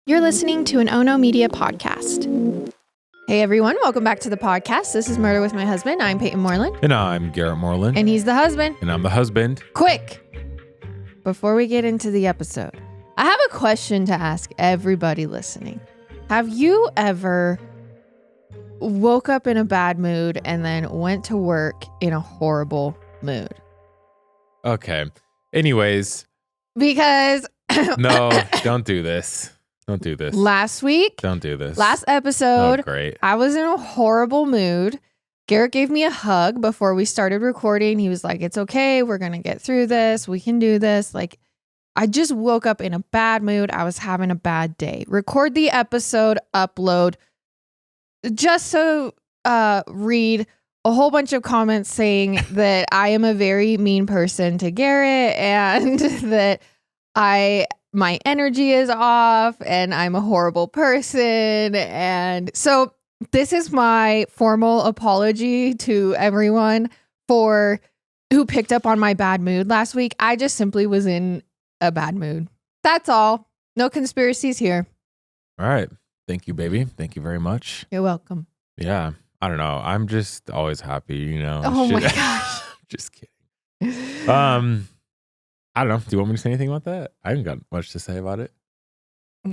You're listening to an Ono Media podcast. Hey everyone, welcome back to the podcast. This is Murder with My Husband. I'm Payton Moreland. And I'm Garrett Moreland. And he's the husband. And I'm the husband. Quick! Before we get into the episode, I have a question to ask everybody listening. Have you ever woke up in a bad mood and then went to work in a horrible mood? Okay. Anyways. Because... No, don't do this. Don't do this. Last week. Don't do this. Last episode. Oh, great. I was in a horrible mood. Garrett gave me a hug before we started recording. He was like, it's okay. We're going to get through this. We can do this. Like, I just woke up in a bad mood. I was having a bad day. Record the episode, upload. Just so read a whole bunch of comments saying that I am a very mean person to Garrett and that my energy is off and I'm a horrible person. And so this is my formal apology to everyone for who picked up on my bad mood last week. I just simply was in a bad mood. That's all. No conspiracies here. All right. Thank you, baby. Thank you very much. You're welcome. Yeah. I don't know. I'm just always happy, you know. Oh my gosh. Just kidding. I don't know. Do you want me to say anything about that? I haven't got much to say about it.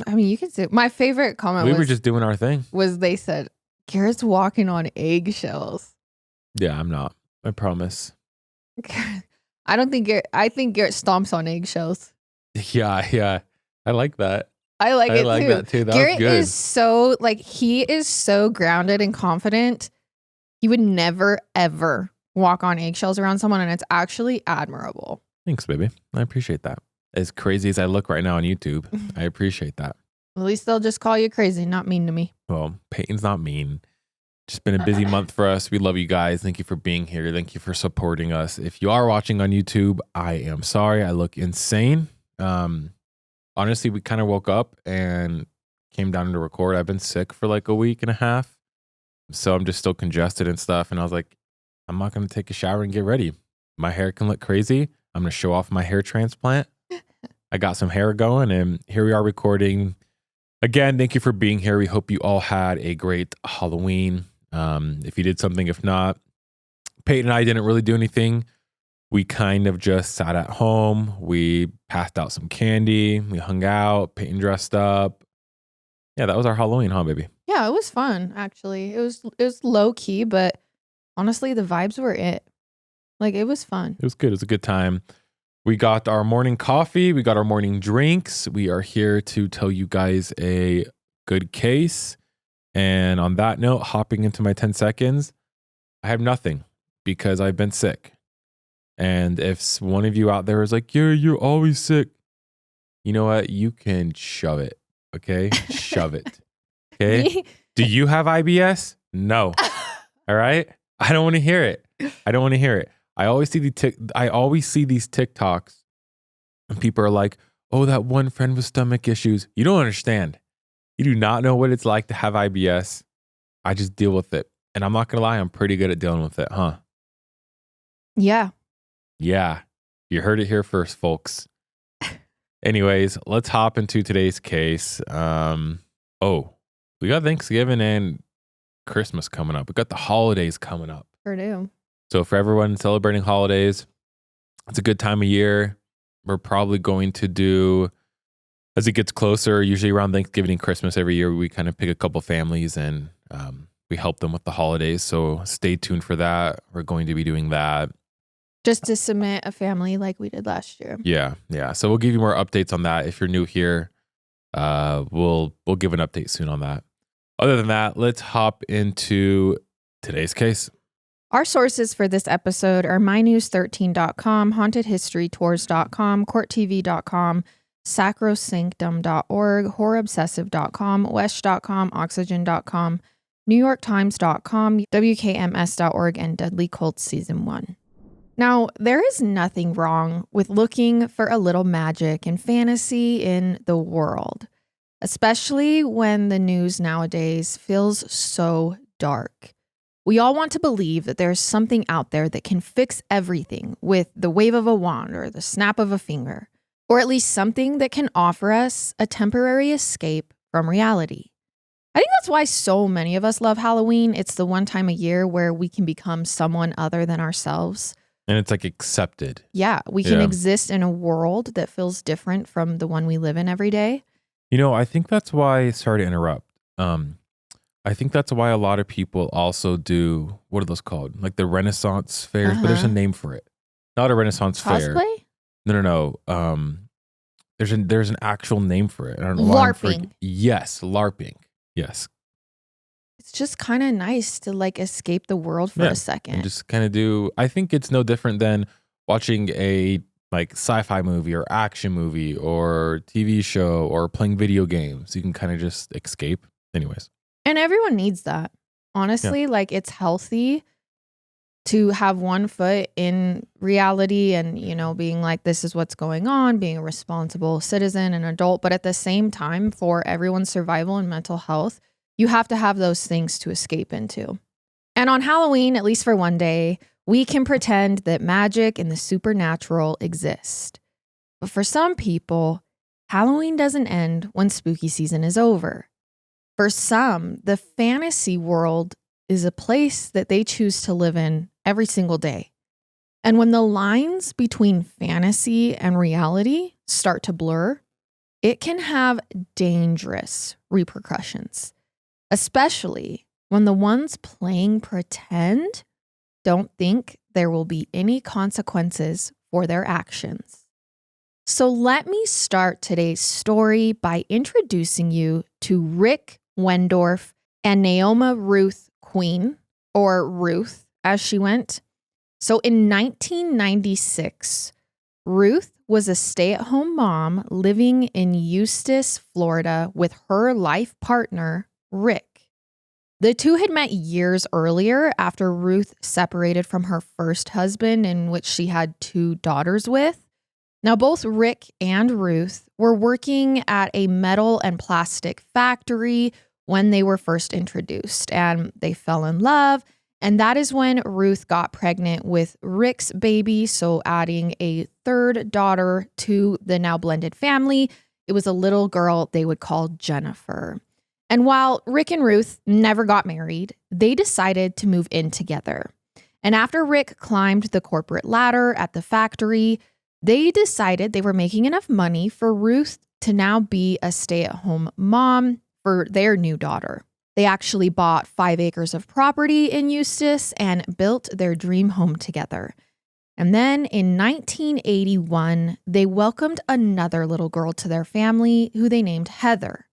I mean, you can say my favorite comment we were just doing our thing. Was they said, Garrett's walking on eggshells. Yeah, I'm not. I promise. I think Garrett stomps on eggshells. Yeah. I like that. I like that too. That Garrett was good. is so he is so grounded and confident. He would never ever walk on eggshells around someone, and it's actually admirable. Thanks, baby. I appreciate that. As crazy as I look right now on YouTube, I appreciate that. At least they'll just call you crazy, not mean to me. Well, Peyton's not mean. Just been a busy month for us. We love you guys. Thank you for being here. Thank you for supporting us. If you are watching on YouTube, I am sorry. I look insane. Honestly, we kind of woke up and came down to record. I've been sick for like a week and a half. So I'm just still congested and stuff. And I was like, I'm not going to take a shower and get ready. My hair can look crazy. I'm going to show off my hair transplant. I got some hair going and here we are recording. Again, thank you for being here. We hope you all had a great Halloween. If you did something, if not, Peyton and I didn't really do anything. We kind of just sat at home. We passed out some candy. We hung out. Peyton dressed up. Yeah, that was our Halloween, huh, baby? Yeah, it was fun, actually. It was low key, but honestly, the vibes were it. Like, it was fun. It was good. It was a good time. We got our morning coffee. We got our morning drinks. We are here to tell you guys a good case. And on that note, hopping into my 10 seconds, I have nothing because I've been sick. And if one of you out there is like, yeah, you're always sick. You know what? You can shove it. Okay? Shove it. Okay? Do you have IBS? No. All right? I don't want to hear it. I always see these TikToks and people are like, oh, that one friend with stomach issues. You don't understand. You do not know what it's like to have IBS. I just deal with it. And I'm not going to lie, I'm pretty good at dealing with it, huh? Yeah. Yeah. You heard it here first, folks. Anyways, let's hop into today's case. We got Thanksgiving and Christmas coming up. We got the holidays coming up. Sure do. So for everyone celebrating holidays, it's a good time of year. We're probably going to do, as it gets closer, usually around Thanksgiving and Christmas every year, we kind of pick a couple families and we help them with the holidays. So stay tuned for that. We're going to be doing that. Just to submit a family like we did last year. Yeah. So we'll give you more updates on that. If you're new here, we'll give an update soon on that. Other than that, let's hop into today's case. Our sources for this episode are mynews13.com, hauntedhistorytours.com, courttv.com, sacrosanctum.org, horrorobsessive.com, wesh.com, oxygen.com, newyorktimes.com, wkms.org, and Deadly Cults Season 1. Now, there is nothing wrong with looking for a little magic and fantasy in the world, especially when the news nowadays feels so dark. We all want to believe that there's something out there that can fix everything with the wave of a wand or the snap of a finger, or at least something that can offer us a temporary escape from reality. I think that's why so many of us love Halloween. It's the one time a year where we can become someone other than ourselves. And it's like accepted. Yeah, we can exist in a world that feels different from the one we live in every day. You know, I think that's why, sorry to interrupt. I think that's why a lot of people also do, what are those called? Like the Renaissance fairs, but there's a name for it. Not a Renaissance fair. Cosplay? No. There's an actual name for it. I don't know why. LARPing. Yes, LARPing. Yes. It's just kind of nice to like escape the world for a second. And just kind of do, I think it's no different than watching a like sci-fi movie or action movie or TV show or playing video games. You can kind of just escape. Anyways. And everyone needs that. Honestly, like it's healthy to have one foot in reality and, you know, being like, this is what's going on, being a responsible citizen and adult. But at the same time, for everyone's survival and mental health, you have to have those things to escape into. And on Halloween, at least for one day, we can pretend that magic and the supernatural exist. But for some people, Halloween doesn't end when spooky season is over. For some, the fantasy world is a place that they choose to live in every single day. And when the lines between fantasy and reality start to blur, it can have dangerous repercussions, especially when the ones playing pretend don't think there will be any consequences for their actions. So let me start today's story by introducing you to Rick Wendorf and Naoma Ruth Queen, or Ruth as she went. So in 1996, Ruth was a stay-at-home mom living in Eustis, Florida with her life partner, Rick. The two had met years earlier after Ruth separated from her first husband, in which she had 2 daughters with. Now, both Rick and Ruth were working at a metal and plastic factory when they were first introduced, and they fell in love. And that is when Ruth got pregnant with Rick's baby, so adding a 3rd daughter to the now blended family. It was a little girl they would call Jennifer. And while Rick and Ruth never got married, they decided to move in together. And after Rick climbed the corporate ladder at the factory, they decided they were making enough money for Ruth to now be a stay-at-home mom for their new daughter. They actually bought 5 acres of property in Eustis and built their dream home together. And then in 1981, they welcomed another little girl to their family who they named Heather.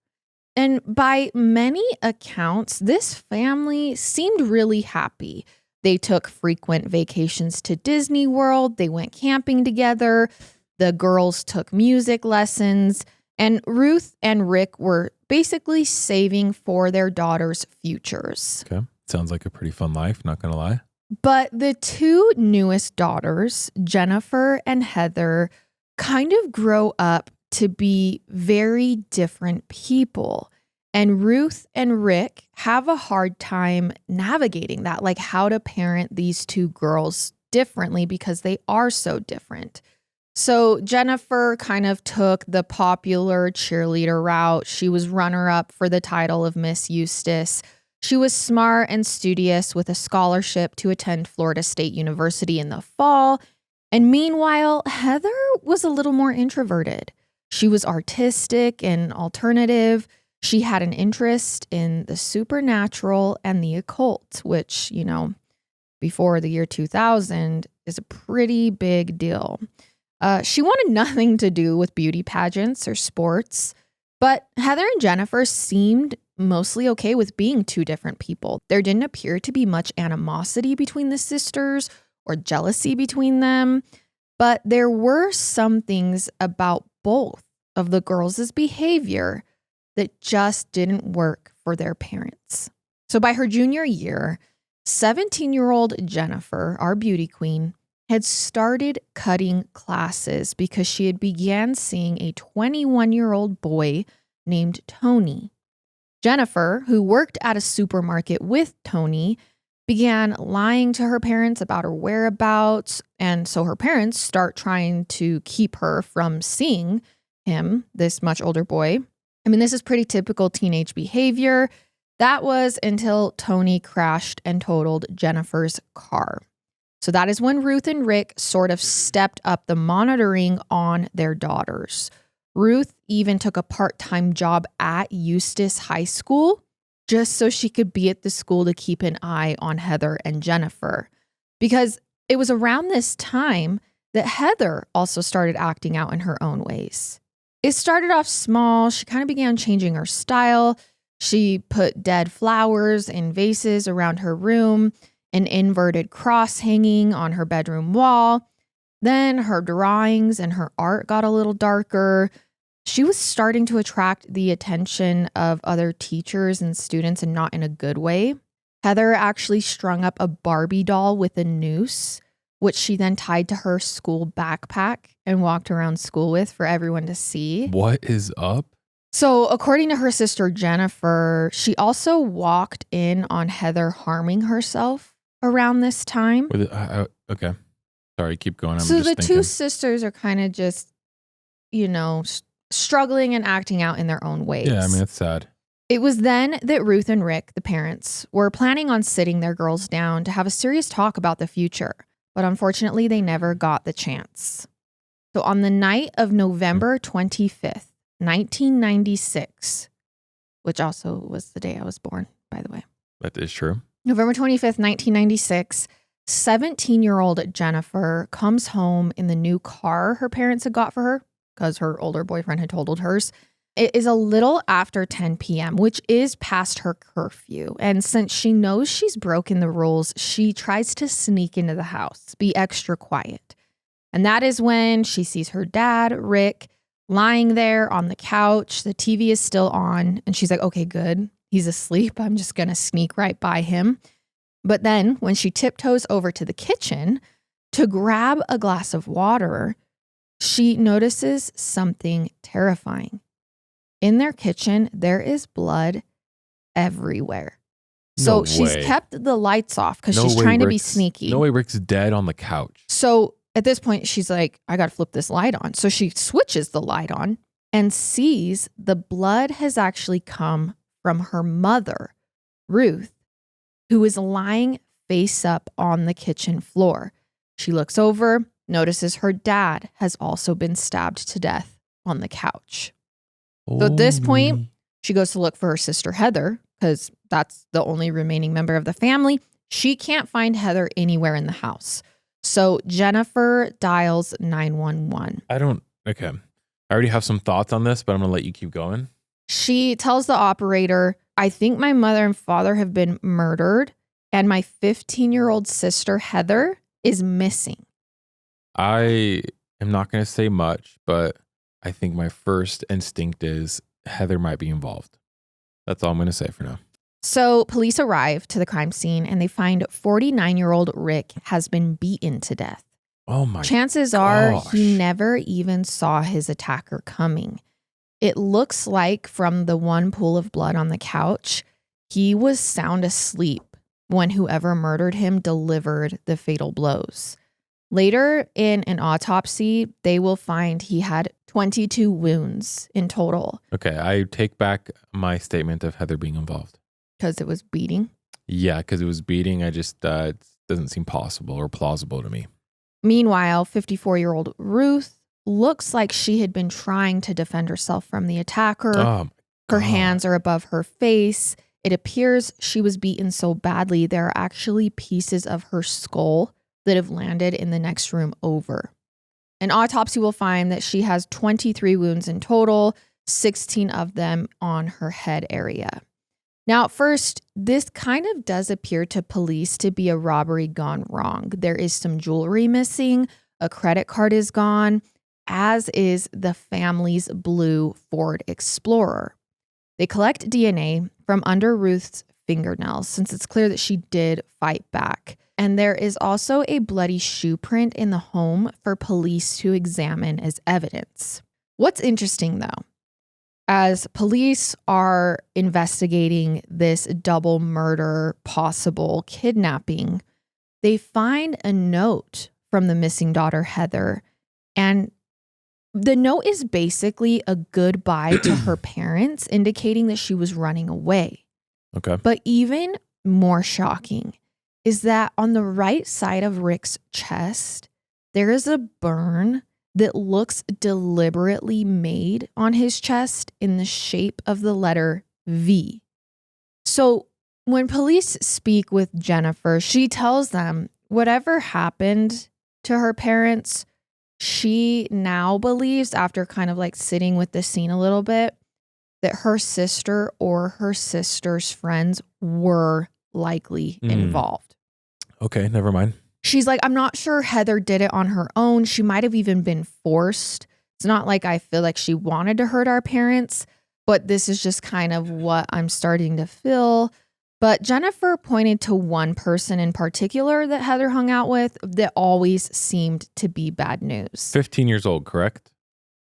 And by many accounts, this family seemed really happy. They took frequent vacations to Disney World. They went camping together. The girls took music lessons. And Ruth and Rick were basically saving for their daughters' futures. Okay. Sounds like a pretty fun life, not going to lie. But the 2 newest daughters, Jennifer and Heather, kind of grow up to be very different people. And Ruth and Rick have a hard time navigating that, like how to parent these 2 girls differently because they are so different. So Jennifer kind of took the popular cheerleader route. She was runner-up for the title of Miss Eustis. She was smart and studious with a scholarship to attend Florida State University in the fall. And meanwhile, Heather was a little more introverted. She was artistic and alternative. She had an interest in the supernatural and the occult, which, you know, before the year 2000 is a pretty big deal. She wanted nothing to do with beauty pageants or sports, but Heather and Jennifer seemed mostly okay with being 2 different people. There didn't appear to be much animosity between the sisters or jealousy between them, but there were some things about both of the girls' behavior that just didn't work for their parents. So by her junior year, 17-year-old Jennifer, our beauty queen, had started cutting classes because she had began seeing a 21-year-old boy named Tony. Jennifer, who worked at a supermarket with Tony, began lying to her parents about her whereabouts, and so her parents start trying to keep her from seeing him, this much older boy. I mean, this is pretty typical teenage behavior. That was until Tony crashed and totaled Jennifer's car. So that is when Ruth and Rick sort of stepped up the monitoring on their daughters. Ruth even took a part-time job at Eustis High School just so she could be at the school to keep an eye on Heather and Jennifer. Because it was around this time that Heather also started acting out in her own ways. It started off small. She kind of began changing her style. She put dead flowers in vases around her room, an inverted cross hanging on her bedroom wall. Then her drawings and her art got a little darker. She was starting to attract the attention of other teachers and students, and not in a good way. Heather actually strung up a Barbie doll with a noose, which she then tied to her school backpack and walked around school with for everyone to see. What is up? So according to her sister Jennifer, she also walked in on Heather harming herself around this time. Okay. Sorry, keep going. So the two sisters are kind of just, struggling and acting out in their own ways. Yeah, I mean, it's sad. It was then that Ruth and Rick, the parents, were planning on sitting their girls down to have a serious talk about the future. But unfortunately, they never got the chance. So on the night of November 25th, 1996, which also was the day I was born, by the way. That is true. November 25th, 1996, 17-year-old Jennifer comes home in the new car her parents had got for her because her older boyfriend had totaled hers. It is a little after 10 p.m., which is past her curfew. And since she knows she's broken the rules, she tries to sneak into the house, be extra quiet. And that is when she sees her dad, Rick, lying there on the couch. The TV is still on. And she's like, okay, good. He's asleep. I'm just going to sneak right by him. But then when she tiptoes over to the kitchen to grab a glass of water, she notices something terrifying. In their kitchen, there is blood everywhere. So she's kept the lights off because she's trying to be sneaky. No way Rick's dead on the couch. So at this point, she's like, I got to flip this light on. So she switches the light on and sees the blood has actually come from her mother, Ruth, who is lying face up on the kitchen floor. She looks over, notices her dad has also been stabbed to death on the couch. So at this point, she goes to look for her sister Heather because that's the only remaining member of the family. She can't find Heather anywhere in the house. So Jennifer dials 911. Okay. I already have some thoughts on this, but I'm going to let you keep going. She tells the operator, I think my mother and father have been murdered and my 15-year-old sister Heather is missing. I am not going to say much, but I think my first instinct is Heather might be involved. That's all I'm going to say for now. So police arrive to the crime scene and they find 49-year-old Rick has been beaten to death. Oh my Chances are he never even saw his attacker coming. It looks like from the one pool of blood on the couch, he was sound asleep when whoever murdered him delivered the fatal blows. Later in an autopsy, they will find he had 22 wounds in total. Okay, I take back my statement of Heather being involved. Because it was beating? Yeah, because it was beating. I just, it doesn't seem possible or plausible to me. Meanwhile, 54-year-old Ruth looks like she had been trying to defend herself from the attacker. Her hands are above her face. It appears she was beaten so badly, there are actually pieces of her skull that have landed in the next room over. An autopsy will find that she has 23 wounds in total, 16 of them on her head area. Now, at first, this kind of does appear to police to be a robbery gone wrong. There is some jewelry missing, a credit card is gone, as is the family's blue Ford Explorer. They collect DNA from under Ruth's fingernails since it's clear that she did fight back. And there is also a bloody shoe print in the home for police to examine as evidence. What's interesting, though, as police are investigating this double murder, possible kidnapping, they find a note from the missing daughter, Heather. And The note is basically a goodbye to her parents, indicating that she was running away. Okay. But even more shocking is that on the right side of Rick's chest, there is a burn that looks deliberately made on his chest in the shape of the letter V. So when police speak with Jennifer, she tells them whatever happened to her parents, she now believes, after kind of like sitting with the scene a little bit, that her sister or her sister's friends were likely involved. Okay, never mind. She's like, I'm not sure Heather did it on her own. She might have even been forced. It's not like I feel like she wanted to hurt our parents, but this is just kind of what I'm starting to feel. But Jennifer pointed to one person in particular that Heather hung out with that always seemed to be bad news. 15 years old, correct?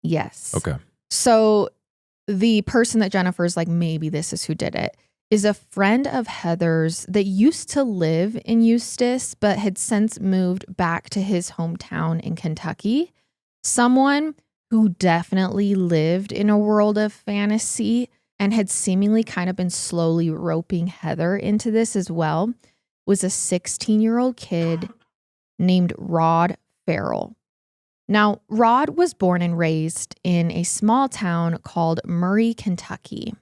Yes. Okay. So the person that Jennifer's like, maybe this is who did it, is a friend of Heather's that used to live in Eustis, but had since moved back to his hometown in Kentucky. Someone who definitely lived in a world of fantasy and had seemingly kind of been slowly roping Heather into this as well, was a 16-year-old kid named Rod Ferrel. Now, Rod was born and raised in a small town called Murray, Kentucky.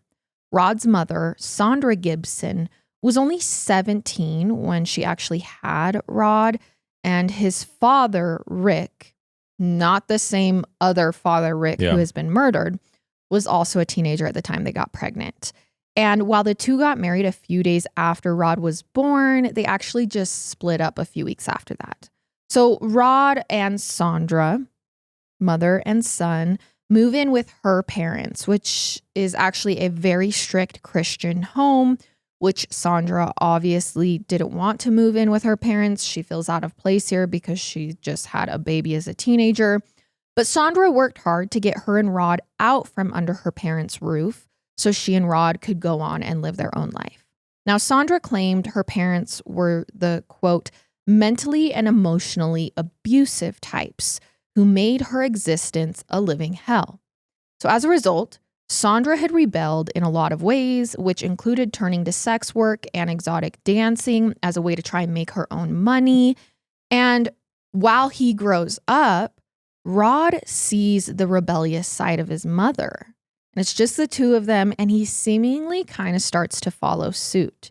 Rod's mother, Sandra Gibson, was only 17 when she actually had Rod, and his father, Rick, not the same other father, Rick, who has been murdered, was also a teenager at the time they got pregnant. And while the two got married a few days after Rod was born, they actually just split up a few weeks after that. So Rod and Sandra, mother and son, move in with her parents, which is actually a very strict Christian home, which Sandra obviously didn't want to move in with her parents. She feels out of place here because she just had a baby as a teenager. But Sandra worked hard to get her and Rod out from under her parents' roof so she and Rod could go on and live their own life. Now, Sandra claimed her parents were the, quote, mentally and emotionally abusive types who made her existence a living hell. So as a result, Sandra had rebelled in a lot of ways, which included turning to sex work and exotic dancing as a way to try and make her own money. And while he grows up, Rod sees the rebellious side of his mother. And it's just the two of them, and he seemingly kind of starts to follow suit.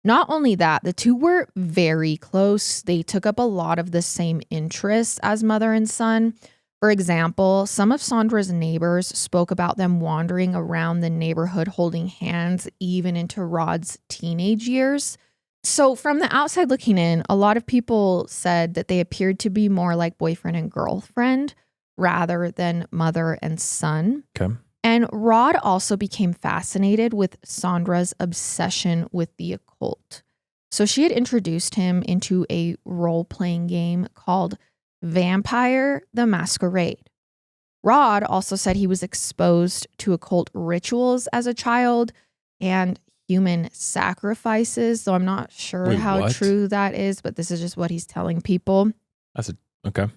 Not only that, the two were very close. They took up a lot of the same interests as mother and son. For example, some of Sandra's neighbors spoke about them wandering around the neighborhood holding hands even into Rod's teenage years. So from the outside looking in, a lot of people said that they appeared to be more like boyfriend and girlfriend rather than mother and son. Okay. And Rod also became fascinated with Sandra's obsession with the occult. So she had introduced him into a role-playing game called Vampire the Masquerade. Rod also said he was exposed to occult rictuals as a child and human sacrifices, though I'm not sure how true that is, but this is just what he's telling people. Okay.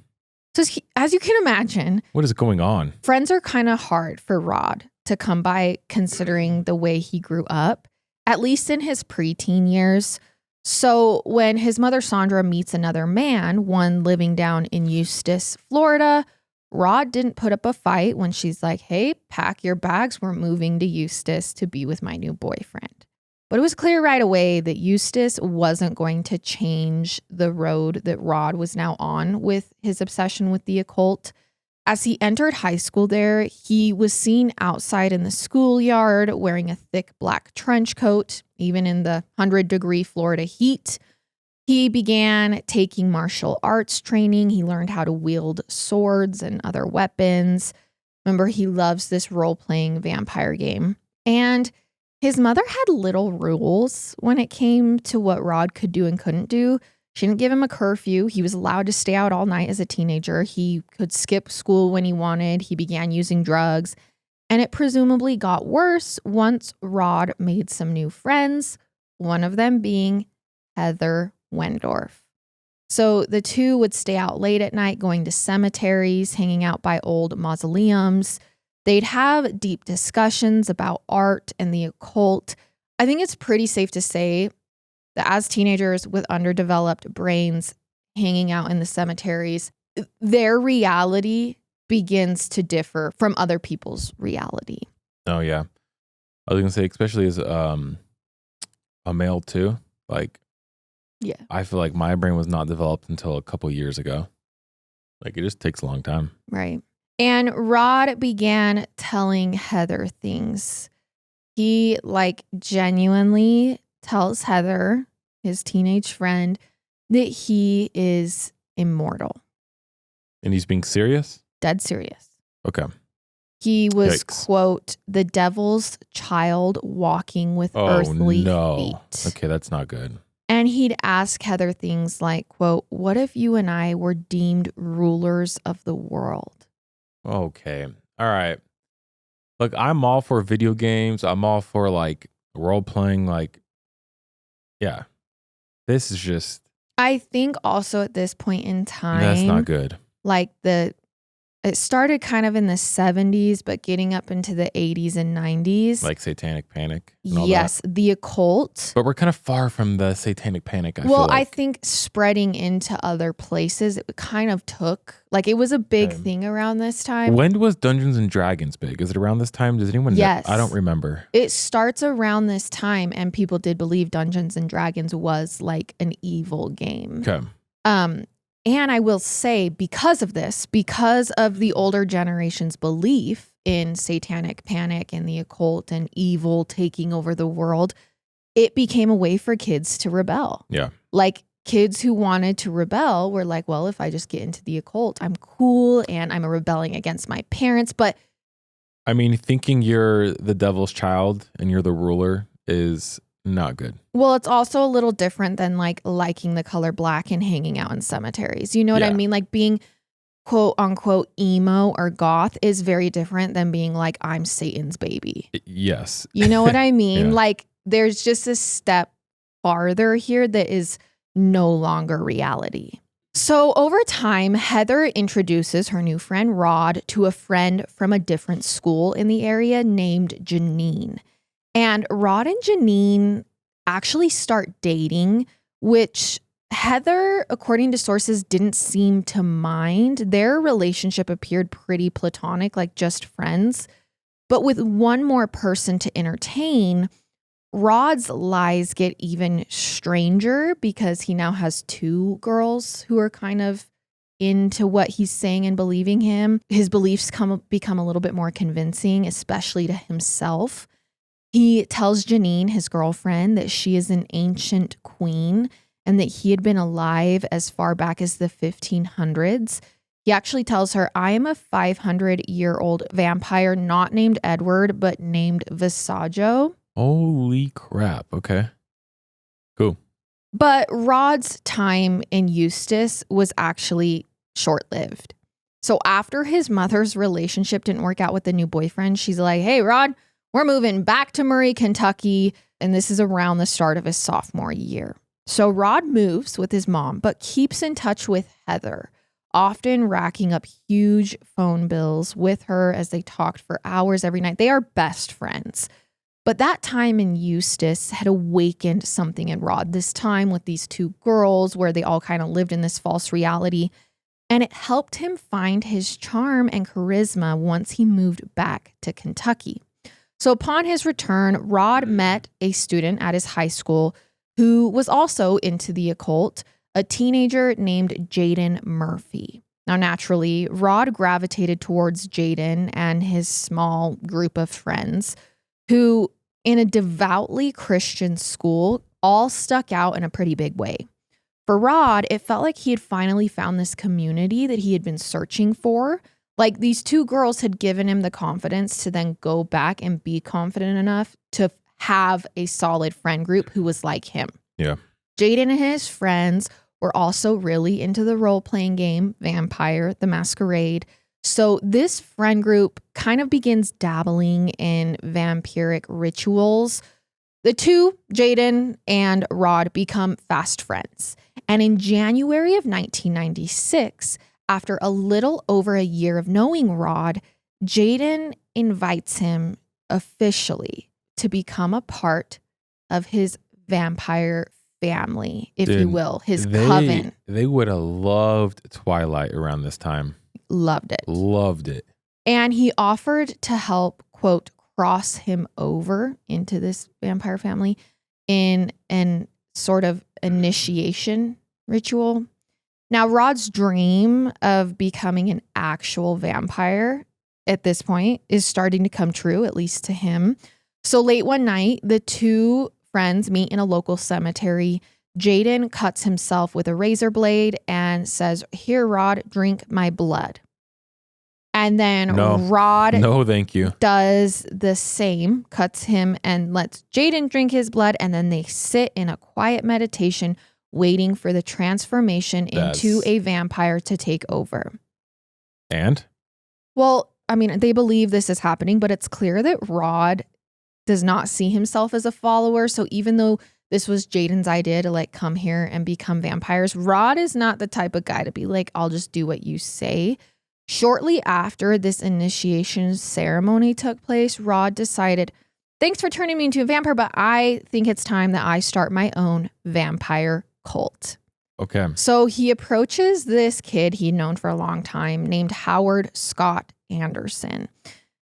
So as you can imagine, what is going on? Friends are kind of hard for Rod to come by considering the way he grew up, at least in his preteen years. So when his mother Sandra meets another man, one living down in Eustis, Florida, Rod didn't put up a fight when she's like, hey, pack your bags. We're moving to Eustis to be with my new boyfriend. But it was clear right away that Eustis wasn't going to change the road that Rod was now on with his obsession with the occult. As he entered high school there, he was seen outside in the schoolyard wearing a thick black trench coat, even in the 100-degree Florida heat. He began taking martial arts training. He learned how to wield swords and other weapons. Remember, he loves this role-playing vampire game. And his mother had little rules when it came to what Rod could do and couldn't do. She didn't give him a curfew. He was allowed to stay out all night as a teenager. He could skip school when he wanted. He began using drugs. And it presumably got worse once Rod made some new friends, one of them being Heather Wendorf. So the two would stay out late at night, going to cemeteries, hanging out by old mausoleums. They'd have deep discussions about art and the occult. I think it's pretty safe to say that as teenagers with underdeveloped brains hanging out in the cemeteries, their reality begins to differ from other people's reality. Oh, yeah. I was going to say, especially as a male too, like, yeah, I feel like my brain was not developed until a couple years ago. Like, it just takes a long time. Right. And Rod began telling Heather things. He genuinely tells Heather, his teenage friend, that he is immortal. And he's being serious? Dead serious. Okay. He was, Yikes. quote, the devil's child walking with earthly feet. Okay, that's not good. And he'd ask Heather things like, quote, what if you and I were deemed rulers of the world? Okay. All right. Look, I'm all for video games. I'm all for role playing. Yeah. This is just. I think also at this point in time. That's not good. It started kind of in the 70s, but getting up into the 80s and 90s. Like Satanic Panic. And all yes, that. the occult. But we're kind of far from the Satanic Panic, I feel like. I think spreading into other places, it kind of took, it was a big thing around this time. When was Dungeons and Dragons big? Is it around this time? Does anyone know? Yes. I don't remember. It starts around this time, and people did believe Dungeons and Dragons was an evil game. Okay. And I will say, because of this, because of the older generation's belief in satanic panic and the occult and evil taking over the world, it became a way for kids to rebel. Yeah. Kids who wanted to rebel were like, well, if I just get into the occult, I'm cool and I'm rebelling against my parents. But I mean, thinking you're the devil's child and you're the ruler is not good. Well, it's also a little different than liking the color black and hanging out in cemeteries. You know what I mean? Being quote unquote emo or goth is very different than being I'm Satan's baby. Yes. You know what I mean? Yeah. There's just a step farther here that is no longer reality. So over time, Heather introduces her new friend Rod to a friend from a different school in the area named Janine. And Rod and Janine actually start dating, which Heather, according to sources, didn't seem to mind. Their relationship appeared pretty platonic, just friends. But with one more person to entertain, Rod's lies get even stranger because he now has two girls who are kind of into what he's saying and believing him. His beliefs become a little bit more convincing, especially to himself. He tells Janine, his girlfriend, that she is an ancient queen and that he had been alive as far back as the 1500s. He actually tells her, I am a 500-year-old vampire not named Edward, but named Visaggio. Holy crap. Okay. Cool. But Rod's time in Eustis was actually short-lived. So after his mother's relationship didn't work out with the new boyfriend, she's like, hey, Rod, we're moving back to Murray, Kentucky. And this is around the start of his sophomore year. So Rod moves with his mom, but keeps in touch with Heather, often racking up huge phone bills with her as they talked for hours every night. They are best friends. But that time in Eustis had awakened something in Rod, this time with these two girls where they all kind of lived in this false reality. And it helped him find his charm and charisma once he moved back to Kentucky. So upon his return, Rod met a student at his high school who was also into the occult, a teenager named Jaden Murphy. Now, naturally, Rod gravitated towards Jaden and his small group of friends who, in a devoutly Christian school, all stuck out in a pretty big way. For Rod, it felt like he had finally found this community that he had been searching for. These two girls had given him the confidence to then go back and be confident enough to have a solid friend group who was like him. Yeah. Jaden and his friends were also really into the role-playing game, Vampire the Masquerade. So this friend group kind of begins dabbling in vampiric rituals, The two, Jaden and Rod, become fast friends. And in January of 1996, after a little over a year of knowing Rod, Jaden invites him officially to become a part of his vampire family, if you will, his coven. They would have loved Twilight around this time. Loved it. Loved it. And he offered to help, quote, cross him over into this vampire family in an sort of initiation ritual. Now, Rod's dream of becoming an actual vampire at this point is starting to come true, at least to him. So late one night, the two friends meet in a local cemetery. Jaden cuts himself with a razor blade and says, "Here, Rod, drink my blood." And then Rod no, thank you. does the same, cuts him and lets Jaden drink his blood. And then they sit in a quiet meditation, waiting for the transformation into a vampire to take over. And? Well, I mean, they believe this is happening, but it's clear that Rod does not see himself as a follower. So even though this was Jaden's idea to like come here and become vampires, Rod is not the type of guy to be like, I'll just do what you say. Shortly after this initiation ceremony took place, Rod decided, thanks for turning me into a vampire, but I think it's time that I start my own vampire cult. Okay. So he approaches this kid he'd known for a long time named Howard Scott Anderson.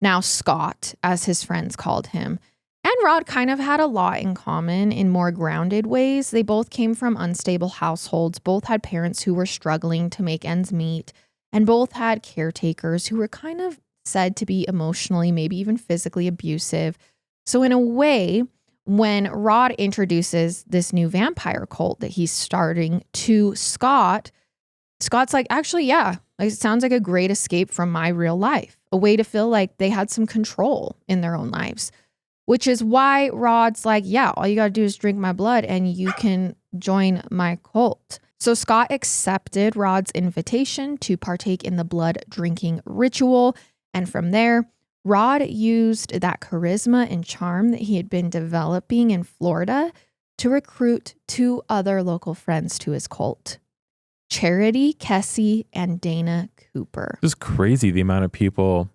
Now Scott, as his friends called him. And Rod kind of had a lot in common in more grounded ways. They both came from unstable households. Both had parents who were struggling to make ends meet. And both had caretakers who were kind of said to be emotionally, maybe even physically abusive. So in a way, when Rod introduces this new vampire cult that he's starting to Scott, Scott's like, actually, yeah, like, it sounds like a great escape from my real life, a way to feel like they had some control in their own lives, which is why Rod's like, yeah, all you got to do is drink my blood and you can join my cult. So Scott accepted Rod's invitation to partake in the blood drinking ritual. And from there, Rod used that charisma and charm that he had been developing in Florida to recruit two other local friends to his cult, Charity Kessie and Dana Cooper. This is crazy, the amount of people.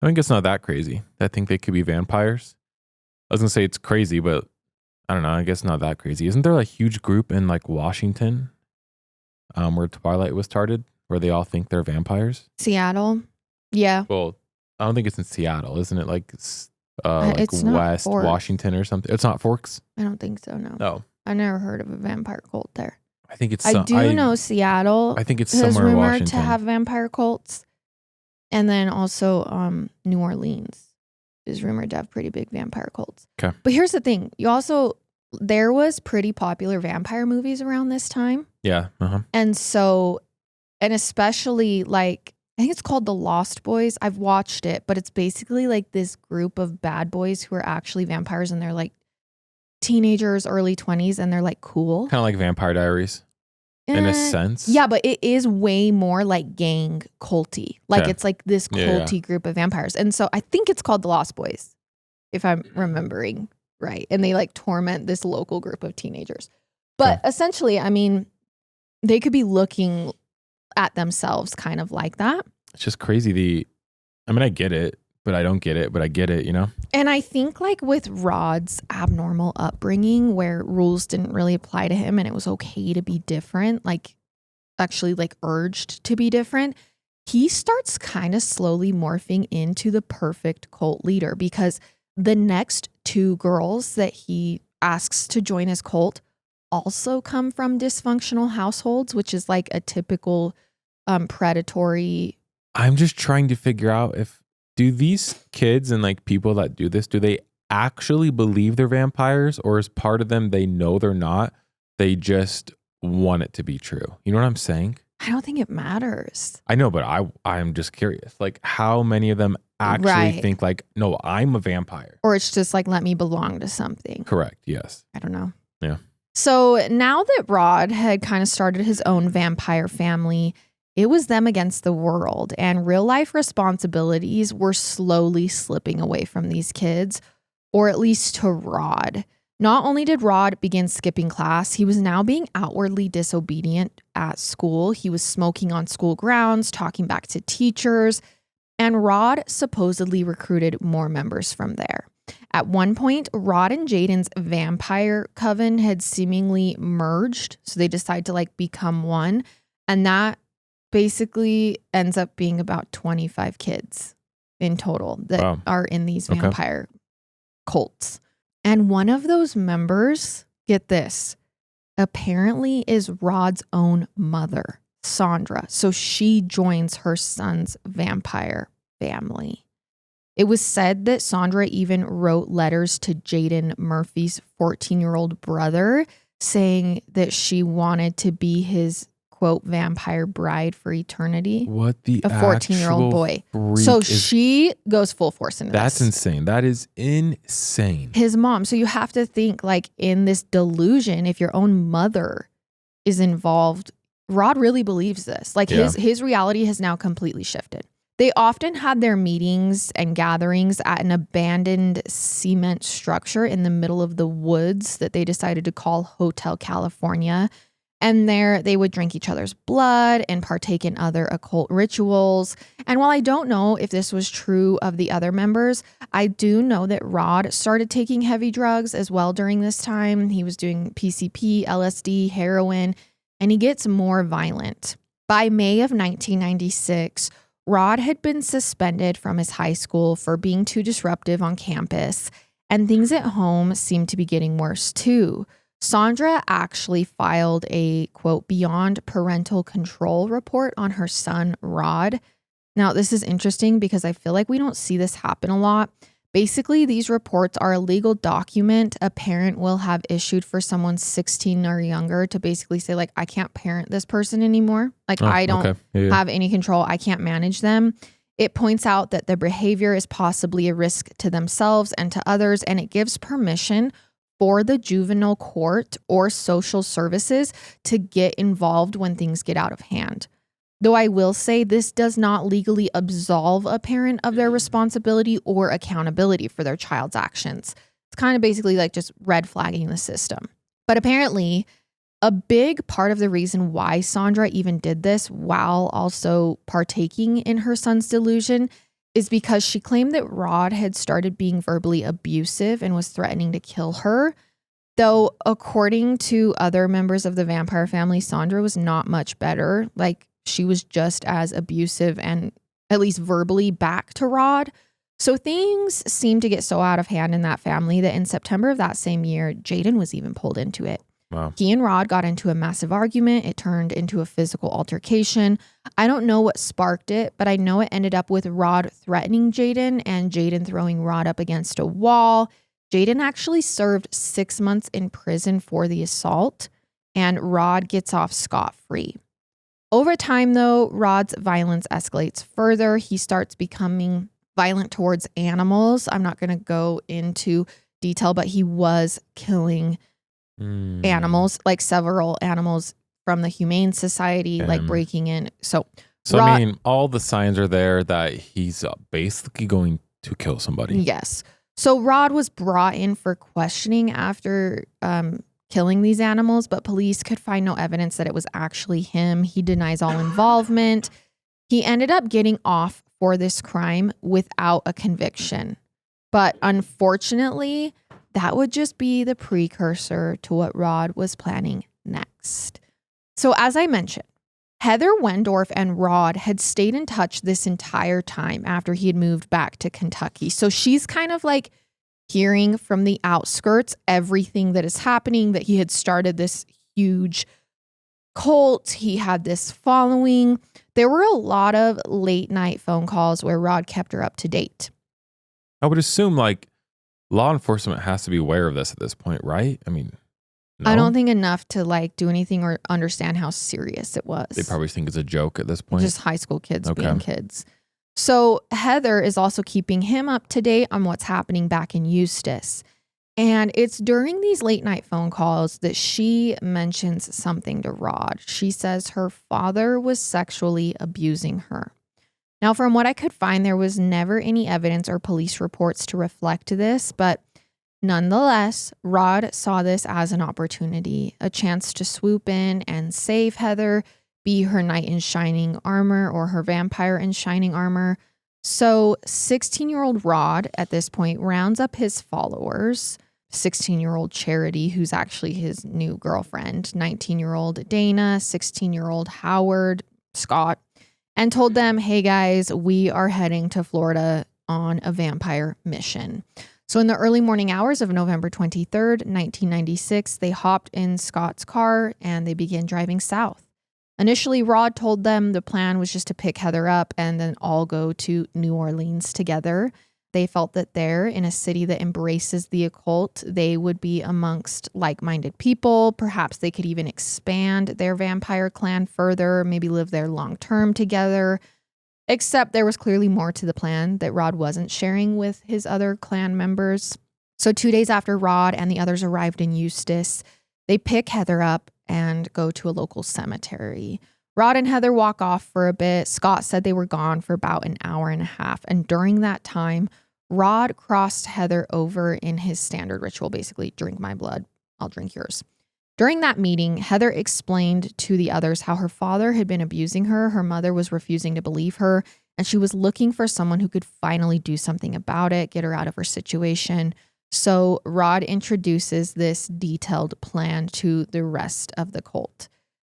I think it's not that crazy that think they could be vampires. I was going to say it's crazy, but I don't know. I guess not that crazy. Isn't there a huge group in like Washington where Twilight was started, where they all think they're vampires? Seattle? Yeah. Well, I don't think it's in Seattle. Isn't it like it's West Washington or something? It's not Forks? I don't think so, no. No. I've never heard of a vampire cult there. I think it's... I know Seattle. I think it's somewhere in Washington. Rumored to have vampire cults. And then also New Orleans is rumored to have pretty big vampire cults. Okay. But here's the thing. There was pretty popular vampire movies around this time. Yeah. Uh-huh. And so, and especially like, I think it's called The Lost Boys. I've watched it, but it's basically like this group of bad boys who are actually vampires and they're like teenagers, early 20s, and they're like cool. Kind of like Vampire Diaries in a sense. Yeah, but it is way more like gang culty. Like it's like this culty group of vampires. And so I think it's called The Lost Boys, if I'm remembering right. And they like torment this local group of teenagers. But essentially, I mean, they could be looking at themselves kind of like that. It's just crazy. I get it, but I don't get it, but I get it, you know? And I think like with Rod's abnormal upbringing where rules didn't really apply to him and it was okay to be different, like actually like urged to be different, he starts kind of slowly morphing into the perfect cult leader because the next two girls that he asks to join his cult also come from dysfunctional households, which is like a typical predatory. I'm just trying to figure out do these kids and like people that do this, do they actually believe they're vampires, or is part of them they know they're not? They just want it to be true. You know what I'm saying? I don't think it matters. I know, but I'm just curious. Like how many of them actually think like, no, I'm a vampire? Or it's just like, let me belong to something. Correct. Yes. I don't know. Yeah. So now that Rod had kind of started his own vampire family, it was them against the world, and real life responsibilities were slowly slipping away from these kids. or at least to Rod. Not only did Rod begin skipping class, he was now being outwardly disobedient at school. He was smoking on school grounds, talking back to teachers, and Rod supposedly recruited more members from there. At one point, Rod and Jaden's vampire coven had seemingly merged, so they decide to become one, and that basically ends up being about 25 kids in total that are in these vampire cults. And one of those members, get this, apparently is Rod's own mother, Sandra. So she joins her son's vampire family. It was said that Sandra even wrote letters to Jaden Murphy's 14-year-old brother saying that she wanted to be his, quote, vampire bride for eternity. What the a 14-year-old boy. So she goes full force into that's this. Insane. That is insane. His mom. So you have to think in this delusion, if your own mother is involved, Rod really believes this. His reality has now completely shifted. They often had their meetings and gatherings at an abandoned cement structure in the middle of the woods that they decided to call Hotel California. And there they would drink each other's blood and partake in other occult rituals. And while I don't know if this was true of the other members, I do know that Rod started taking heavy drugs as well during this time. He was doing PCP, LSD, heroin, and he gets more violent. By May of 1996, Rod had been suspended from his high school for being too disruptive on campus, and things at home seemed to be getting worse too. Sandra actually filed a, quote, beyond parental control report on her son, Rod. Now, this is interesting because I feel like we don't see this happen a lot. Basically, these reports are a legal document a parent will have issued for someone 16 or younger to basically say, I can't parent this person anymore. I don't have any control. I can't manage them. It points out that their behavior is possibly a risk to themselves and to others, and it gives permission for the juvenile court or social services to get involved when things get out of hand. Though I will say this does not legally absolve a parent of their responsibility or accountability for their child's actions. It's kind of basically just red flagging the system. But apparently, a big part of the reason why Sandra even did this while also partaking in her son's delusion is because she claimed that Rod had started being verbally abusive and was threatening to kill her. Though, according to other members of the vampire family, Sandra was not much better. She was just as abusive and at least verbally back to Rod. So things seemed to get so out of hand in that family that in September of that same year, Jaden was even pulled into it. Wow. He and Rod got into a massive argument. It turned into a physical altercation. I don't know what sparked it, but I know it ended up with Rod threatening Jaden and Jaden throwing Rod up against a wall. Jaden actually served 6 months in prison for the assault, and Rod gets off scot-free. Over time, though, Rod's violence escalates further. He starts becoming violent towards animals. I'm not going to go into detail, but he was killing animals, several animals from the Humane Society, breaking in. So Rod, all the signs are there that he's basically going to kill somebody. Yes. So Rod was brought in for questioning after killing these animals, but police could find no evidence that it was actually him. He denies all involvement. He ended up getting off for this crime without a conviction. But unfortunately, that would just be the precursor to what Rod was planning next. So as I mentioned, Heather Wendorf and Rod had stayed in touch this entire time after he had moved back to Kentucky. So she's kind of hearing from the outskirts everything that is happening, that he had started this huge cult. He had this following. There were a lot of late night phone calls where Rod kept her up to date. I would assume law enforcement has to be aware of this at this point, right? I mean, no? I don't think enough to do anything or understand how serious it was. They probably think it's a joke at this point. Just high school kids being kids. So Heather is also keeping him up to date on what's happening back in Eustis. And it's during these late night phone calls that she mentions something to Rod. She says her father was sexually abusing her. Now, from what I could find, there was never any evidence or police reports to reflect this, but Nonetheless, Rod saw this as an opportunity, a chance to swoop in and save Heather, be her knight in shining armor or her vampire in shining armor. So 16-year-old Rod at this point rounds up his followers, 16-year-old Charity, who's actually his new girlfriend, 19-year-old Dana, 16-year-old Howard, Scott, and told them, hey guys, we are heading to Florida on a vampire mission. So in the early morning hours of November 23rd, 1996, they hopped in Scott's car and they began driving south. Initially, Rod told them the plan was just to pick Heather up and then all go to New Orleans together. They felt that there, in a city that embraces the occult, they would be amongst like-minded people. Perhaps they could even expand their vampire clan further, maybe live there long-term together. Except there was clearly more to the plan that Rod wasn't sharing with his other clan members. So 2 days after Rod and the others arrived in Eustis, they pick Heather up and go to a local cemetery. Rod and Heather walk off for a bit. Scott said they were gone for about an hour and a half. And during that time, Rod crossed Heather over in his standard ritual, basically, drink my blood, I'll drink yours. During that meeting, Heather explained to the others how her father had been abusing her, her mother was refusing to believe her, and she was looking for someone who could finally do something about it, get her out of her situation. So Rod introduces this detailed plan to the rest of the cult.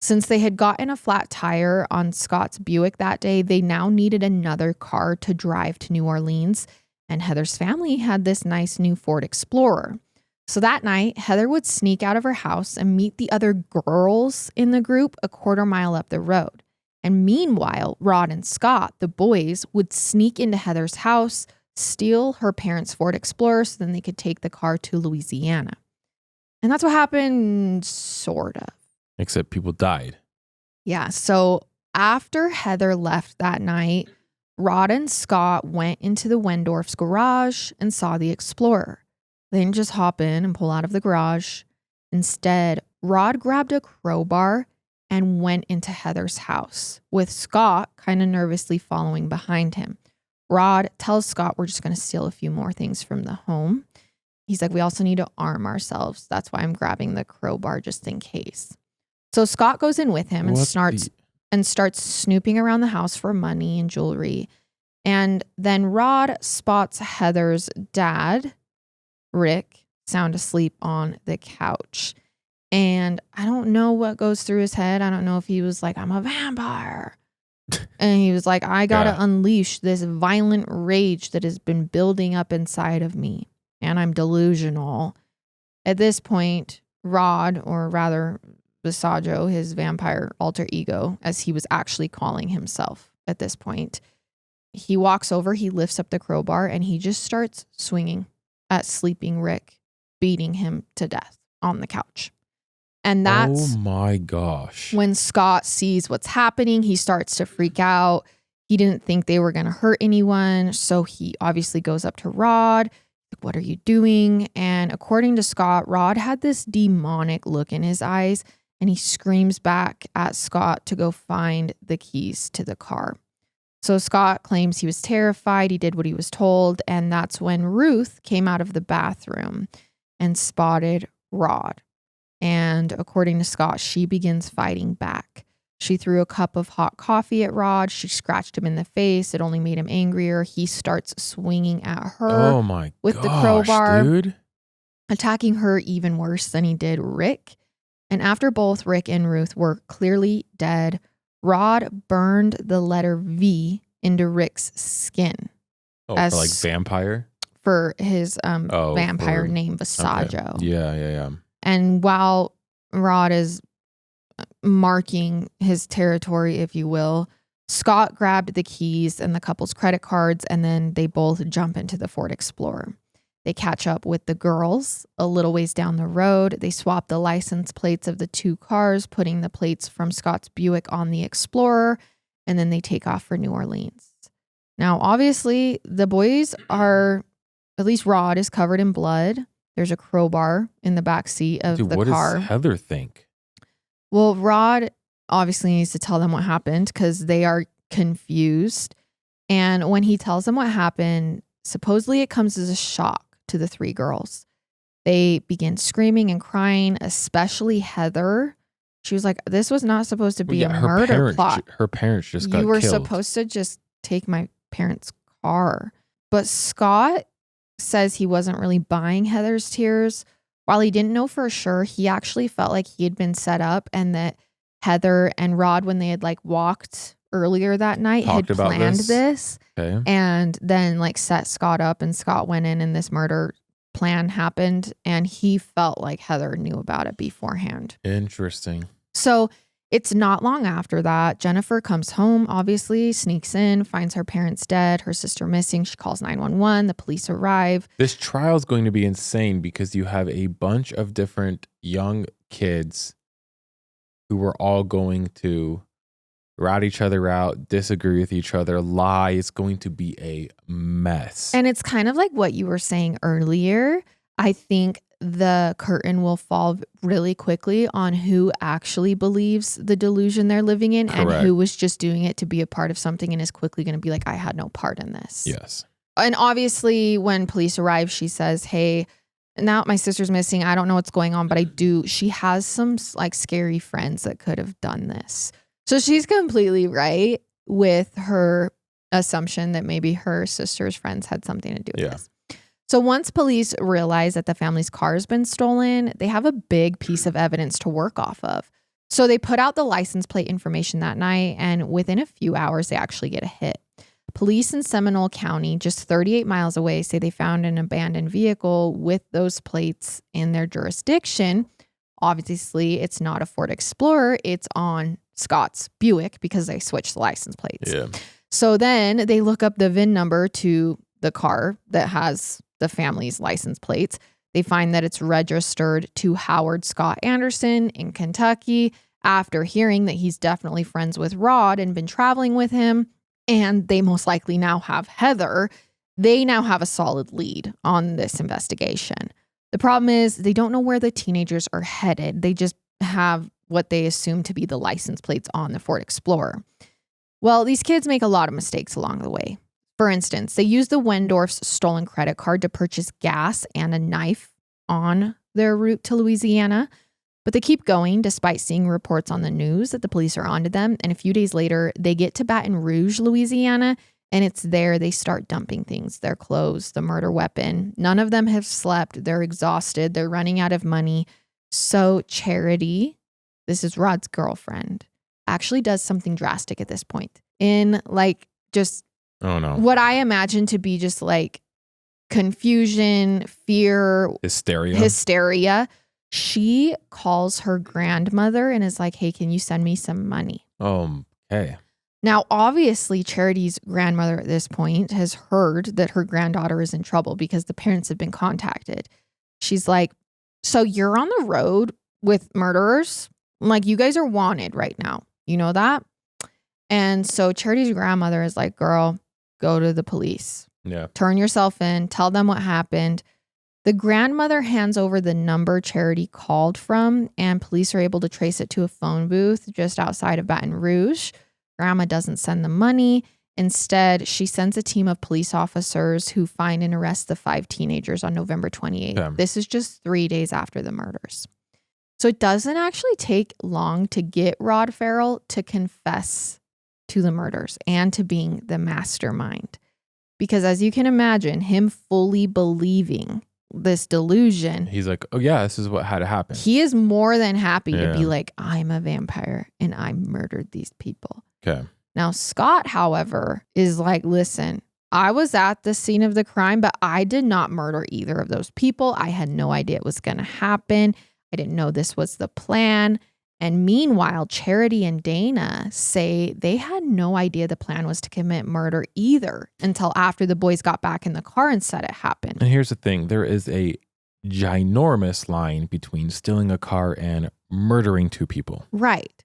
Since they had gotten a flat tire on Scott's Buick that day, they now needed another car to drive to New Orleans, and Heather's family had this nice new Ford Explorer. So that night, Heather would sneak out of her house and meet the other girls in the group a quarter mile up the road. And meanwhile, Rod and Scott, the boys, would sneak into Heather's house, steal her parents' Ford Explorer so then they could take the car to Louisiana. And that's what happened, sort of. Except people died. Yeah, so after Heather left that night, Rod and Scott went into the Wendorf's garage and saw the Explorer. They didn't just hop in and pull out of the garage. Instead, Rod grabbed a crowbar and went into Heather's house, with Scott kind of nervously following behind him. Rod tells Scott, we're just going to steal a few more things from the home. He's like, we also need to arm ourselves. That's why I'm grabbing the crowbar just in case. So Scott goes in with him and starts snooping around the house for money and jewelry. And then Rod spots Heather's dad, Rick, sound asleep on the couch. And I don't know what goes through his head. I don't know if he was like, I'm a vampire. And he was like, I got to unleash this violent rage that has been building up inside of me. And I'm delusional. At this point, Rod, or rather Visaggio, his vampire alter ego, as he was actually calling himself at this point, he walks over, he lifts up the crowbar, and he just starts swinging at sleeping Rick, beating him to death on the couch. And that's, oh my gosh, when Scott sees what's happening, he starts to freak out. He didn't think they were going to hurt anyone. So he obviously goes up to Rod. What are you doing? And according to Scott, Rod had this demonic look in his eyes, and he screams back at Scott to go find the keys to the car. So Scott claims he was terrified. He did what he was told. And that's when Ruth came out of the bathroom and spotted Rod. And according to Scott, she begins fighting back. She threw a cup of hot coffee at Rod. She scratched him in the face. It only made him angrier. He starts swinging at her with the crowbar, dude, attacking her even worse than he did Rick. And after both Rick and Ruth were clearly dead, Rod burned the letter V into Rick's skin. Oh, for like vampire? For his vampire name, Visaggio. Okay. Yeah. And while Rod is marking his territory, if you will, Scott grabbed the keys and the couple's credit cards, and then they both jump into the Ford Explorer. They catch up with the girls a little ways down the road. They swap the license plates of the two cars, putting the plates from Scott's Buick on the Explorer, and then they take off for New Orleans. Now, obviously, the boys are, at least Rod is covered in blood. There's a crowbar in the back seat of the car. What does Heather think? Well, Rod obviously needs to tell them what happened because they are confused. And when he tells them what happened, supposedly it comes as a shock to the three girls. They begin screaming and crying, especially Heather. She was like, this was not supposed to be a murder plot. Her parents just got killed. You were supposed to just take my parents' car. But Scott says he wasn't really buying Heather's tears. While he didn't know for sure, he actually felt like he had been set up and that Heather and Rod, when they had like walked earlier that night, had planned this. Okay. And then like set Scott up, and Scott went in and this murder plan happened, and he felt like Heather knew about it beforehand. Interesting. So it's not long after that. Jennifer comes home, obviously, sneaks in, finds her parents dead, her sister missing. She calls 911. The police arrive. This trial is going to be insane because you have a bunch of different young kids who were all going to rat each other out, disagree with each other, lie. It's going to be a mess. And it's kind of like what you were saying earlier. I think the curtain will fall really quickly on who actually believes the delusion they're living in. Correct. And who was just doing it to be a part of something and is quickly going to be like, I had no part in this. Yes. And obviously when police arrive, she says, hey, now my sister's missing. I don't know what's going on, but she has some like scary friends that could have done this. So she's completely right with her assumption that maybe her sister's friends had something to do with this. So once police realize that the family's car has been stolen, they have a big piece of evidence to work off of. So they put out the license plate information that night, and within a few hours, they actually get a hit. Police in Seminole County, just 38 miles away, say they found an abandoned vehicle with those plates in their jurisdiction. Obviously, it's not a Ford Explorer. It's on Scott's Buick because they switched the license plates. Yeah. So then they look up the VIN number to the car that has the family's license plates. They find that it's registered to Howard Scott Anderson in Kentucky after hearing that he's definitely friends with Rod and been traveling with him. And they most likely now have Heather. They now have a solid lead on this investigation. The problem is they don't know where the teenagers are headed. They just have what they assume to be the license plates on the Ford Explorer. Well, these kids make a lot of mistakes along the way. For instance, they use the Wendorf's stolen credit card to purchase gas and a knife on their route to Louisiana, but they keep going despite seeing reports on the news that the police are onto them. And a few days later, they get to Baton Rouge, Louisiana, and it's there they start dumping things, their clothes, the murder weapon. None of them have slept. They're exhausted. They're running out of money. So Charity, this is Rod's girlfriend, actually does something drastic at this point. In like just what I imagine to be just like confusion, fear, hysteria. She calls her grandmother and is like, hey, can you send me some money? Okay. Now, obviously, Charity's grandmother at this point has heard that her granddaughter is in trouble because the parents have been contacted. She's like, so you're on the road with murderers? Like, you guys are wanted right now. You know that? And so Charity's grandmother is like, girl, go to the police. Yeah. Turn yourself in. Tell them what happened. The grandmother hands over the number Charity called from, and police are able to trace it to a phone booth just outside of Baton Rouge. Grandma doesn't send the money. Instead, she sends a team of police officers who find and arrest the 5 teenagers on November 28th. Yeah. This is just 3 days after the murders. So it doesn't actually take long to get Rod Ferrel to confess to the murders and to being the mastermind. Because as you can imagine, him fully believing this delusion. He's like, oh yeah, this is what had to happen. He is more than happy to be like, I'm a vampire and I murdered these people. Okay. Now, Scott, however, is like, listen, I was at the scene of the crime, but I did not murder either of those people. I had no idea it was going to happen. I didn't know this was the plan. And meanwhile, Charity and Dana say they had no idea the plan was to commit murder either until after the boys got back in the car and said it happened. And here's the thing. There is a ginormous line between stealing a car and murdering 2 people. Right.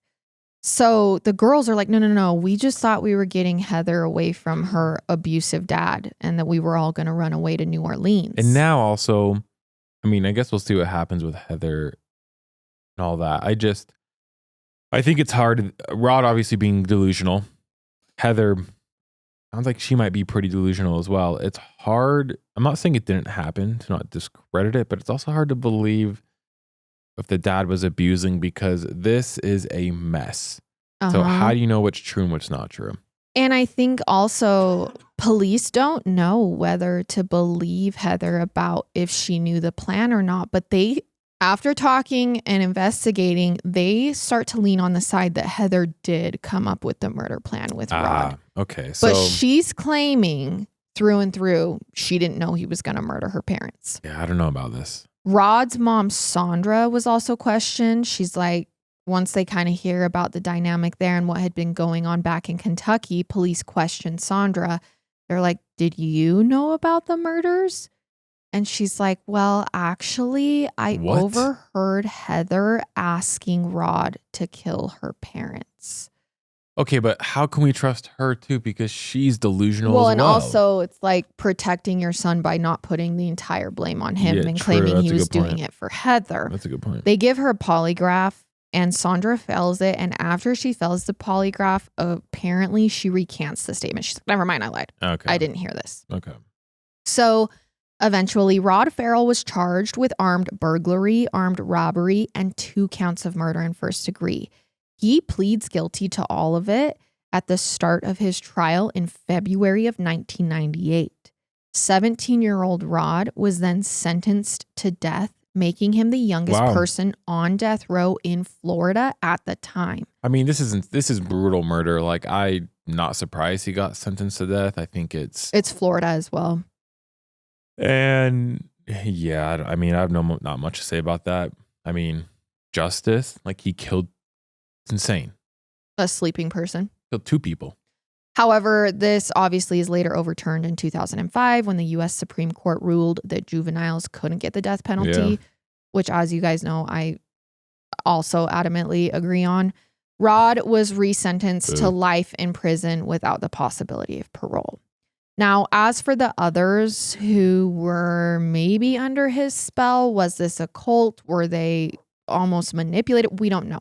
So the girls are like, no. We just thought we were getting Heather away from her abusive dad and that we were all going to run away to New Orleans. And now also, I mean, I guess we'll see what happens with Heather and all that. I think it's hard. Rod obviously being delusional. Heather sounds like she might be pretty delusional as well. It's hard. I'm not saying it didn't happen to not discredit it, but it's also hard to believe if the dad was abusing because this is a mess. So how do you know what's true and what's not true? And I think also police don't know whether to believe Heather about if she knew the plan or not. But after talking and investigating, they start to lean on the side that Heather did come up with the murder plan with Rod. Okay. But she's claiming through and through, she didn't know he was going to murder her parents. Yeah, I don't know about this. Rod's mom, Sandra, was also questioned. She's like, once they kind of hear about the dynamic there and what had been going on back in Kentucky, police questioned Sandra. They're like, did you know about the murders? And she's like, well, actually, I overheard Heather asking Rod to kill her parents. Okay, but how can we trust her too? Because she's delusional as well. And also it's like protecting your son by not putting the entire blame on him and claiming he was doing it for Heather. That's a good point. They give her a polygraph and Sandra fails it. And after she fails the polygraph, apparently she recants the statement. She's like, never mind, I lied. Okay. I didn't hear this. Okay. So eventually Rod Ferrel was charged with armed burglary, armed robbery, and 2 counts of murder in first degree. He pleads guilty to all of it at the start of his trial in February of 1998. 17-year-old Rod was then sentenced to death, making him the youngest person on death row in Florida at the time. I mean, this is brutal murder. Like, I'm not surprised he got sentenced to death. I think it's Florida as well. And yeah, I mean, I have not much to say about that. I mean, justice, like it's insane. A sleeping person. Killed 2 people. However, this obviously is later overturned in 2005 when the U.S. Supreme Court ruled that juveniles couldn't get the death penalty, which, as you guys know, I also adamantly agree on. Rod was resentenced to life in prison without the possibility of parole. Now, as for the others who were maybe under his spell, was this a cult? Were they almost manipulated? We don't know.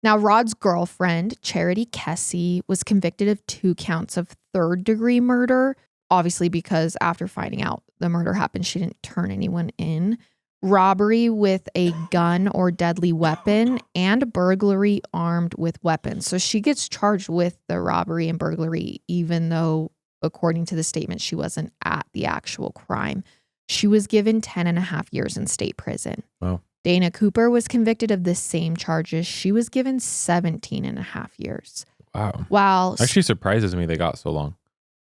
Now, Rod's girlfriend, Charity Kessy, was convicted of 2 counts of third-degree murder, obviously because after finding out the murder happened, she didn't turn anyone in, robbery with a gun or deadly weapon, and burglary armed with weapons. So she gets charged with the robbery and burglary, even though, according to the statement, she wasn't at the actual crime. She was given 10.5 years in state prison. Wow. Dana Cooper was convicted of the same charges. She was given 17.5 years. Wow. Actually surprises me they got so long.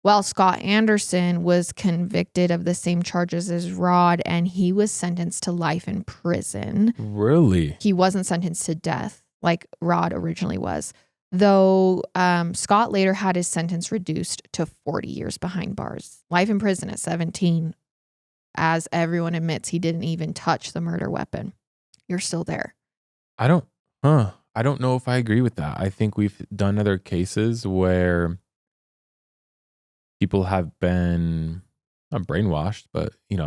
While Scott Anderson was convicted of the same charges as Rod, and he was sentenced to life in prison. Really? He wasn't sentenced to death like Rod originally was. Though Scott later had his sentence reduced to 40 years behind bars. Life in prison at 17. As everyone admits, he didn't even touch the murder weapon. You're still there. I don't know if I agree with that. I think we've done other cases where people have been not brainwashed, but, in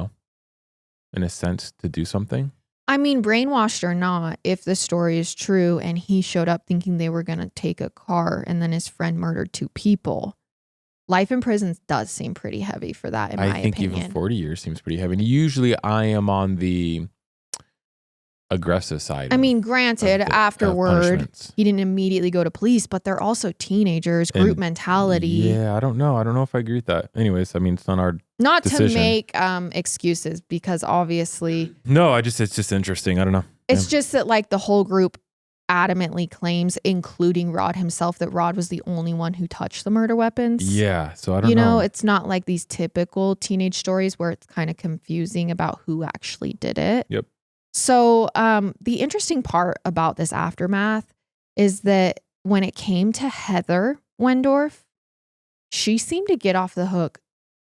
a sense to do something. I mean, brainwashed or not, if the story is true and he showed up thinking they were going to take a car and then his friend murdered 2 people, life in prison does seem pretty heavy for that, in my opinion. I think even 40 years seems pretty heavy. And usually I am on the aggressive side. I mean, granted, afterward, he didn't immediately go to police, but they're also teenagers, group mentality. Yeah, I don't know. I don't know if I agree with that. Anyways, I mean, it's not our decision. To make excuses, because obviously... No, it's just interesting. I don't know. It's just that like the whole group adamantly claims, including Rod himself, that Rod was the only one who touched the murder weapons. Yeah, so I don't know. It's not like these typical teenage stories where it's kind of confusing about who actually did it. Yep. So the interesting part about this aftermath is that when it came to Heather Wendorf, she seemed to get off the hook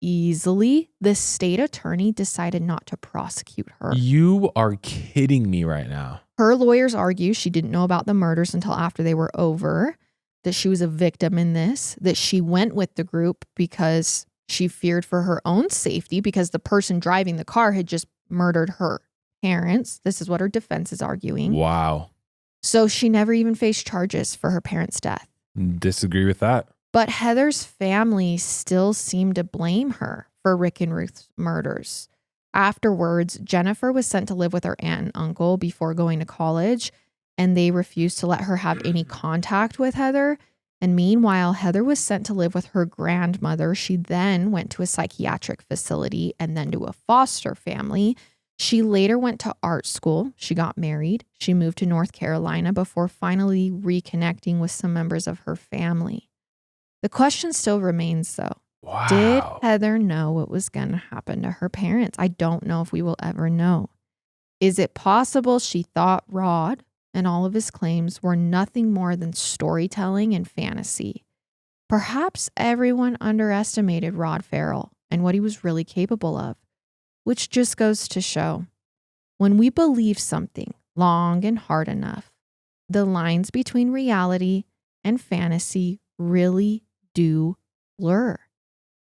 easily. The state attorney decided not to prosecute her. You are kidding me right now. Her lawyers argue she didn't know about the murders until after they were over, that she was a victim in this, that she went with the group because she feared for her own safety because the person driving the car had just murdered her parents. This is what her defense is arguing. Wow. So she never even faced charges for her parents' death. Disagree with that. But Heather's family still seemed to blame her for Rick and Ruth's murders. Afterwards, Jennifer was sent to live with her aunt and uncle before going to college, and they refused to let her have any contact with Heather. And meanwhile, Heather was sent to live with her grandmother. She then went to a psychiatric facility and then to a foster family. She later went to art school. She got married. She moved to North Carolina before finally reconnecting with some members of her family. The question still remains, though. Wow. Did Heather know what was going to happen to her parents? I don't know if we will ever know. Is it possible she thought Rod and all of his claims were nothing more than storytelling and fantasy? Perhaps everyone underestimated Rod Ferrel and what he was really capable of, which just goes to show, when we believe something long and hard enough, the lines between reality and fantasy really do blur.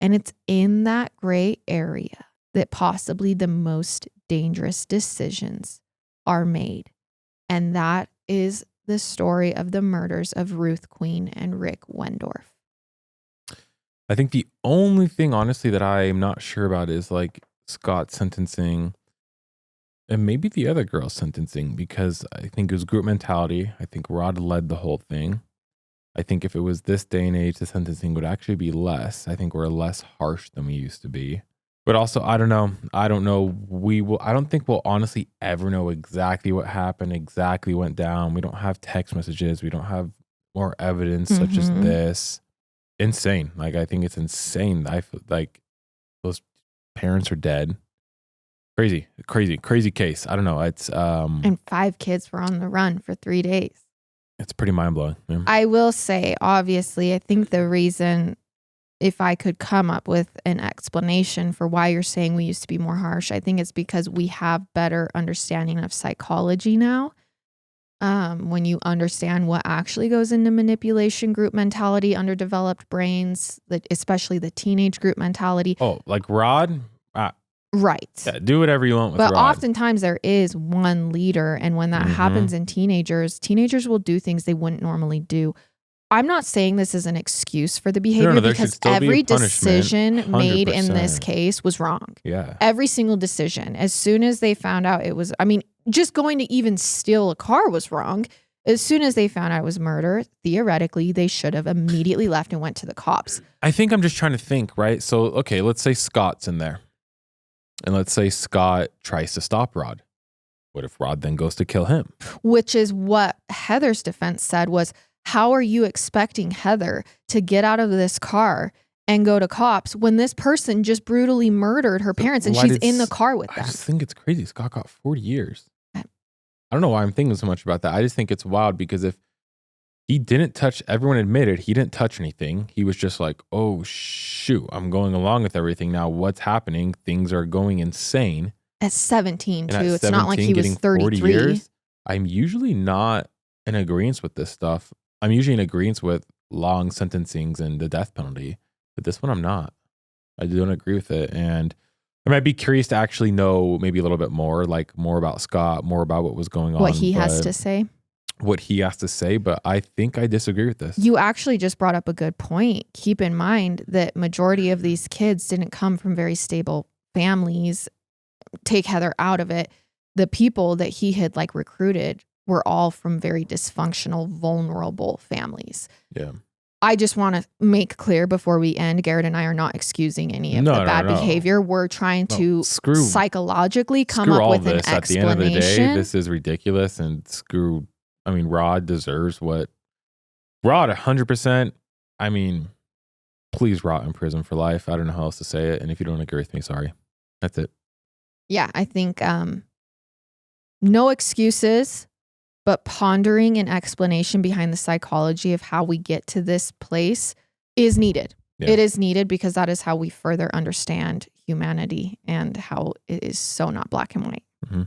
And it's in that gray area that possibly the most dangerous decisions are made. And that is the story of the murders of Ruth Queen and Rick Wendorf. I think the only thing, honestly, that I'm not sure about is like Scott's sentencing and maybe the other girl's sentencing, because I think it was group mentality. I think Rod led the whole thing. I think if it was this day and age, the sentencing would actually be less. I think we're less harsh than we used to be. But also, I don't know. I don't think we'll honestly ever know exactly what happened, exactly went down. We don't have text messages. We don't have more evidence such as this. Insane. Like, I think it's insane. I feel like those parents are dead. Crazy case. I don't know. It's and 5 kids were on the run for 3 days. It's pretty mind-blowing. Yeah. I will say, obviously, I think the reason, if I could come up with an explanation for why you're saying we used to be more harsh, I think it's because we have better understanding of psychology now. When you understand what actually goes into manipulation, group mentality, underdeveloped brains, especially the teenage group mentality. Oh, like Rod? Right. Yeah, do whatever you want with But Rod. oftentimes there is one leader. And when that happens in teenagers will do things they wouldn't normally do. I'm not saying this is an excuse for the behavior because every decision made in this case was wrong. Yeah. Every single decision. As soon as they found out it was, just going to even steal a car was wrong. As soon as they found out it was murder, theoretically, they should have immediately left and went to the cops. I think I'm just trying to think, right? So, okay, let's say Scott's in there. And let's say Scott tries to stop Rod. What if Rod then goes to kill him? Which is what Heather's defense said was, how are you expecting Heather to get out of this car and go to cops when this person just brutally murdered her parents and she's in the car with them? I just think it's crazy. Scott got 40 years. I don't know why I'm thinking so much about that. I just think it's wild because if he didn't touch, everyone admitted he didn't touch anything. He was just like, oh, shoot, I'm going along with everything. Now what's happening? Things are going insane. At 17, too. It's not like he was 33. 40 years, I'm usually not in agreement with this stuff. I'm usually in agreement with long sentencings and the death penalty. But this one, I'm not. I don't agree with it. And I might be curious to actually know maybe a little bit more, like more about Scott, more about what was going on. What he has to say. But I think I disagree with this. You actually just brought up a good point. Keep in mind that majority of these kids didn't come from very stable families. Take Heather out of it. The people that he had recruited were all from very dysfunctional, vulnerable families. Yeah. I just want to make clear before we end, Garrett and I are not excusing any of the bad behavior. We're trying to psychologically come up with an explanation. At the end of the day, this is ridiculous and Rod deserves what... Rod, 100%. Please rot in prison for life. I don't know how else to say it. And if you don't agree with me, sorry. That's it. Yeah, I think no excuses, but pondering an explanation behind the psychology of how we get to this place is needed. Yeah. It is needed because that is how we further understand humanity and how it is so not black and white. Mm-hmm.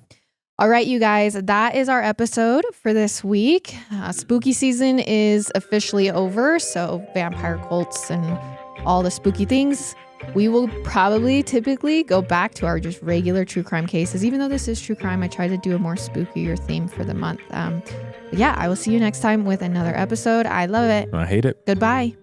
All right, you guys, that is our episode for this week. Spooky season is officially over, so vampire cults and all the spooky things. We will typically go back to our just regular true crime cases. Even though this is true crime, I try to do a more spookier theme for the month. But yeah, I will see you next time with another episode. I love it. I hate it. Goodbye.